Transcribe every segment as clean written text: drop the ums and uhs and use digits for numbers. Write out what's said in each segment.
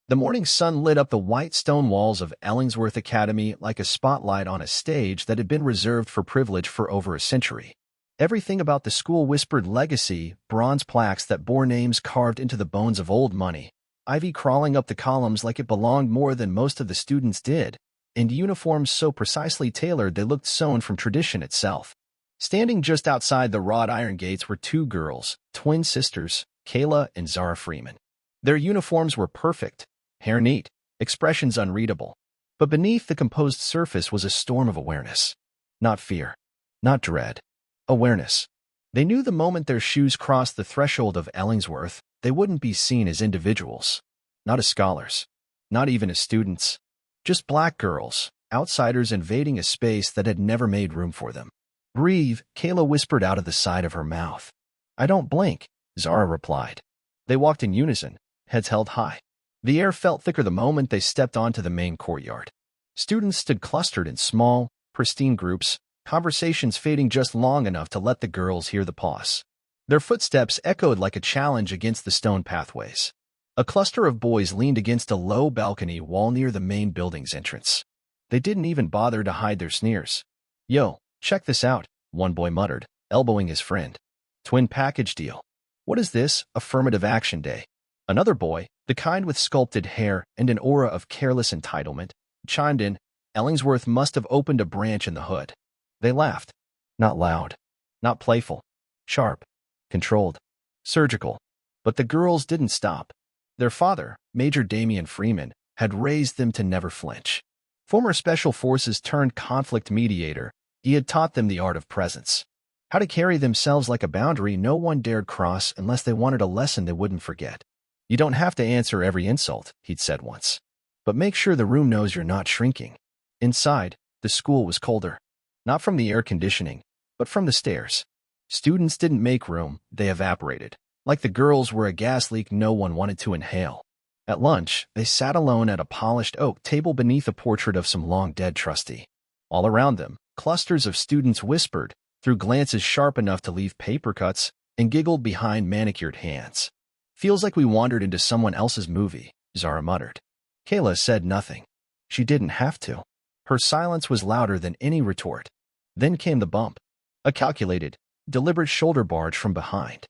The morning sun lit up the white stone walls of Ellingsworth Academy like a spotlight on a stage that had been reserved for privilege for over a century. Everything about the school whispered legacy, bronze plaques that bore names carved into the bones of old money, ivy crawling up the columns like it belonged more than most of the students did, and uniforms so precisely tailored they looked sewn from tradition itself. Standing just outside the wrought iron gates were two girls, twin sisters, Kayla and Zara Freeman. Their uniforms were perfect, hair neat, expressions unreadable. But beneath the composed surface was a storm of awareness. Not fear. Not dread. Awareness. They knew the moment their shoes crossed the threshold of Ellingsworth, they wouldn't be seen as individuals. Not as scholars. Not even as students. Just black girls, outsiders invading a space that had never made room for them. "Breathe," Kayla whispered out of the side of her mouth. "I don't blink," Zara replied. They walked in unison, heads held high. The air felt thicker the moment they stepped onto the main courtyard. Students stood clustered in small, pristine groups, conversations fading just long enough to let the girls hear the pause. Their footsteps echoed like a challenge against the stone pathways. A cluster of boys leaned against a low balcony wall near the main building's entrance. They didn't even bother to hide their sneers. "Yo, check this out," one boy muttered, elbowing his friend. "Twin package deal. What is this, affirmative action day?" Another boy, the kind with sculpted hair and an aura of careless entitlement, chimed in, "Ellingsworth must have opened a branch in the hood." They laughed. Not loud. Not playful. Sharp. Controlled. Surgical. But the girls didn't stop. Their father, Major Damian Freeman, had raised them to never flinch. Former Special Forces turned conflict mediator, he had taught them the art of presence. How to carry themselves like a boundary no one dared cross unless they wanted a lesson they wouldn't forget. "You don't have to answer every insult," he'd said once. "But make sure the room knows you're not shrinking." Inside, the school was colder. Not from the air conditioning, but from the stairs. Students didn't make room, they evaporated. Like the girls were a gas leak no one wanted to inhale. At lunch, they sat alone at a polished oak table beneath a portrait of some long-dead trustee. All around them, clusters of students whispered, threw glances sharp enough to leave paper cuts, and giggled behind manicured hands. "Feels like we wandered into someone else's movie," Zara muttered. Kayla said nothing. She didn't have to. Her silence was louder than any retort. Then came the bump. A calculated, deliberate shoulder barge from behind.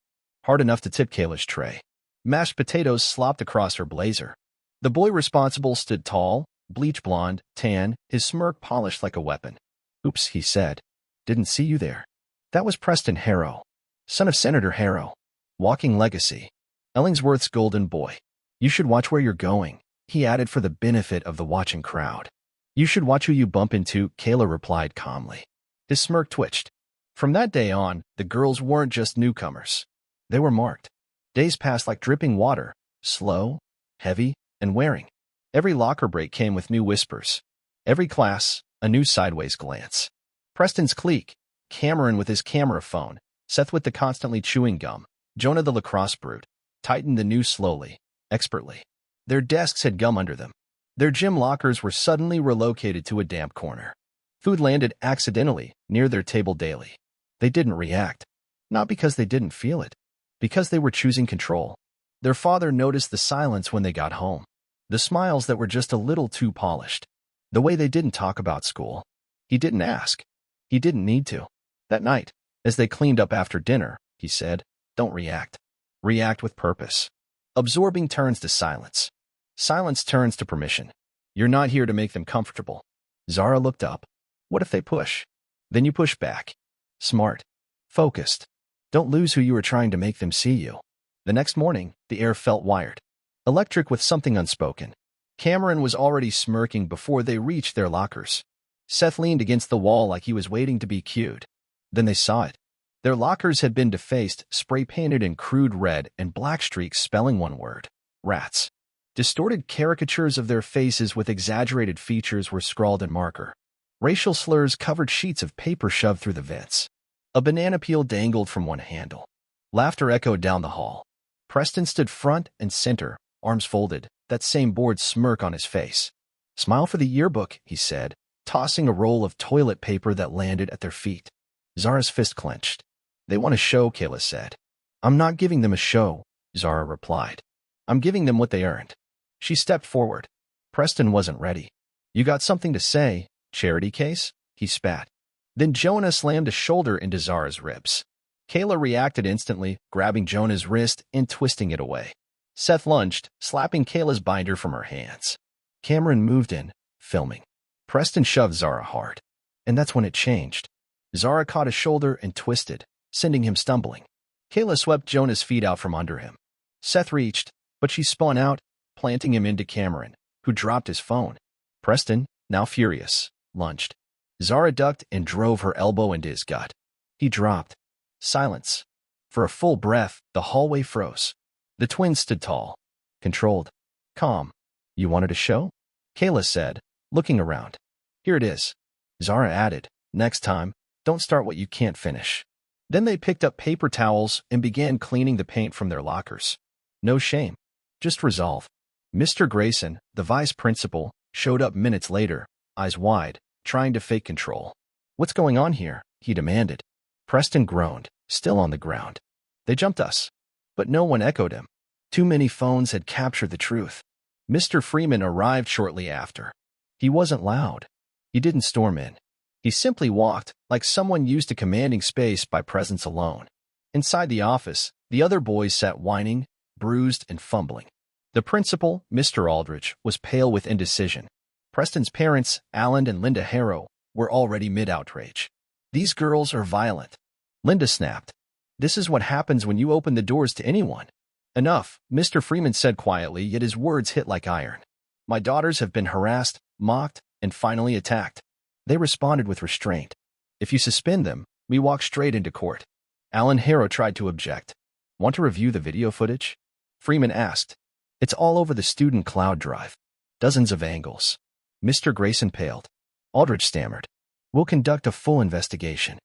Hard enough to tip Kayla's tray. Mashed potatoes slopped across her blazer. The boy responsible stood tall, bleach blonde, tan, his smirk polished like a weapon. "Oops," he said. "Didn't see you there." That was Preston Harrow, son of Senator Harrow. Walking legacy. Ellingsworth's golden boy. "You should watch where you're going," he added for the benefit of the watching crowd. "You should watch who you bump into," Kayla replied calmly. His smirk twitched. From that day on, the girls weren't just newcomers. They were marked. Days passed like dripping water, slow, heavy, and wearing. Every locker break came with new whispers. Every class, a new sideways glance. Preston's clique, Cameron with his camera phone, Seth with the constantly chewing gum, Jonah the lacrosse brute, tightened the noose slowly, expertly. Their desks had gum under them. Their gym lockers were suddenly relocated to a damp corner. Food landed accidentally near their table daily. They didn't react. Not because they didn't feel it. Because they were choosing control. Their father noticed the silence when they got home. The smiles that were just a little too polished. The way they didn't talk about school. He didn't ask. He didn't need to. That night, as they cleaned up after dinner, he said, "Don't react. React with purpose." Absorbing turns to silence. Silence turns to permission. You're not here to make them comfortable. Zara looked up. What if they push? Then you push back. Smart. Focused. Don't lose who you are trying to make them see you. The next morning, the air felt wired. Electric with something unspoken. Cameron was already smirking before they reached their lockers. Seth leaned against the wall like he was waiting to be cued. Then they saw it. Their lockers had been defaced, spray-painted in crude red and black streaks spelling one word. Rats. Distorted caricatures of their faces with exaggerated features were scrawled in marker. Racial slurs covered sheets of paper shoved through the vents. A banana peel dangled from one handle. Laughter echoed down the hall. Preston stood front and center, arms folded, that same bored smirk on his face. "Smile for the yearbook," he said, tossing a roll of toilet paper that landed at their feet. Zara's fist clenched. "They want a show," Kayla said. "I'm not giving them a show," Zara replied. "I'm giving them what they earned." She stepped forward. Preston wasn't ready. "You got something to say? Charity case?" he spat. Then Jonah slammed a shoulder into Zara's ribs. Kayla reacted instantly, grabbing Jonah's wrist and twisting it away. Seth lunged, slapping Kayla's binder from her hands. Cameron moved in, filming. Preston shoved Zara hard. And that's when it changed. Zara caught his shoulder and twisted, sending him stumbling. Kayla swept Jonah's feet out from under him. Seth reached, but she spun out, planting him into Cameron, who dropped his phone. Preston, now furious, lunged. Zara ducked and drove her elbow into his gut. He dropped. Silence. For a full breath, the hallway froze. The twins stood tall, controlled, calm. "You wanted a show?" Kayla said, looking around. "Here it is." Zara added, "Next time, don't start what you can't finish." Then they picked up paper towels and began cleaning the paint from their lockers. No shame, just resolve. Mr. Grayson, the vice principal, showed up minutes later, eyes wide, trying to fake control. "What's going on here?" he demanded. Preston groaned, still on the ground. "They jumped us." But no one echoed him. Too many phones had captured the truth. Mr. Freeman arrived shortly after. He wasn't loud. He didn't storm in. He simply walked, like someone used to commanding space by presence alone. Inside the office, the other boys sat whining, bruised and fumbling. The principal, Mr. Aldrich, was pale with indecision. Preston's parents, Alan and Linda Harrow, were already mid-outrage. "These girls are violent," Linda snapped. "This is what happens when you open the doors to anyone." "Enough," Mr. Freeman said quietly, yet his words hit like iron. "My daughters have been harassed, mocked, and finally attacked. They responded with restraint. If you suspend them, we walk straight into court." Alan Harrow tried to object. "Want to review the video footage?" Freeman asked. "It's all over the student cloud drive. Dozens of angles." Mr. Grayson paled. Aldrich stammered. "We'll conduct a full investigation."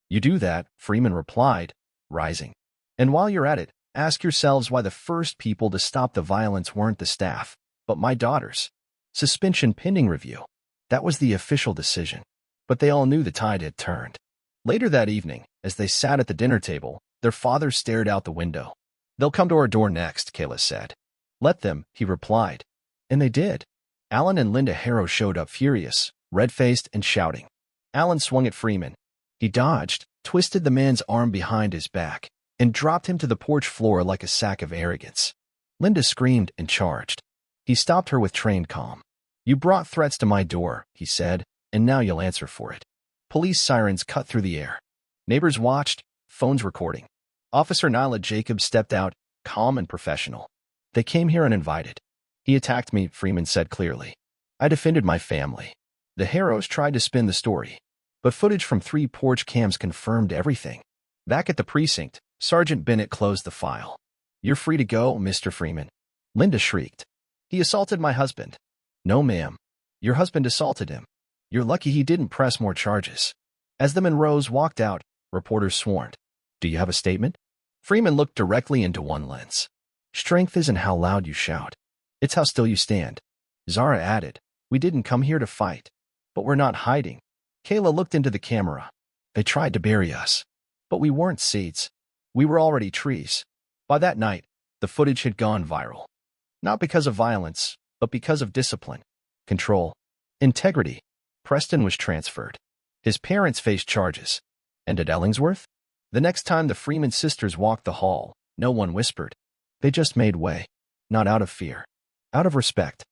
"You do that," Freeman replied, rising. "And while you're at it, ask yourselves why the first people to stop the violence weren't the staff, but my daughters. Suspension pending review. That was the official decision. But they all knew the tide had turned." Later that evening, as they sat at the dinner table, their father stared out the window. "They'll come to our door next," Kayla said. "Let them," he replied. And they did. Alan and Linda Harrow showed up furious, red-faced and shouting. Alan swung at Freeman. He dodged, twisted the man's arm behind his back, and dropped him to the porch floor like a sack of arrogance. Linda screamed and charged. He stopped her with trained calm. "You brought threats to my door," he said, "and now you'll answer for it." Police sirens cut through the air. Neighbors watched, phones recording. Officer Nyla Jacobs stepped out, calm and professional. "They came here uninvited. He attacked me," Freeman said clearly. "I defended my family." The Harrows tried to spin the story, but footage from 3 porch cams confirmed everything. Back at the precinct, Sergeant Bennett closed the file. "You're free to go, Mr. Freeman." Linda shrieked. "He assaulted my husband." "No, ma'am. Your husband assaulted him. You're lucky he didn't press more charges." As the Monroes walked out, reporters swarmed. "Do you have a statement?" Freeman looked directly into one lens. "Strength isn't how loud you shout. It's how still you stand." Zara added, "We didn't come here to fight. But we're not hiding." Kayla looked into the camera. "They tried to bury us. But we weren't seeds. We were already trees." By that night, the footage had gone viral. Not because of violence, but because of discipline, control, integrity. Preston was transferred. His parents faced charges. And at Ellingsworth? The next time the Freeman sisters walked the hall, no one whispered. They just made way. Not out of fear. Out of respect.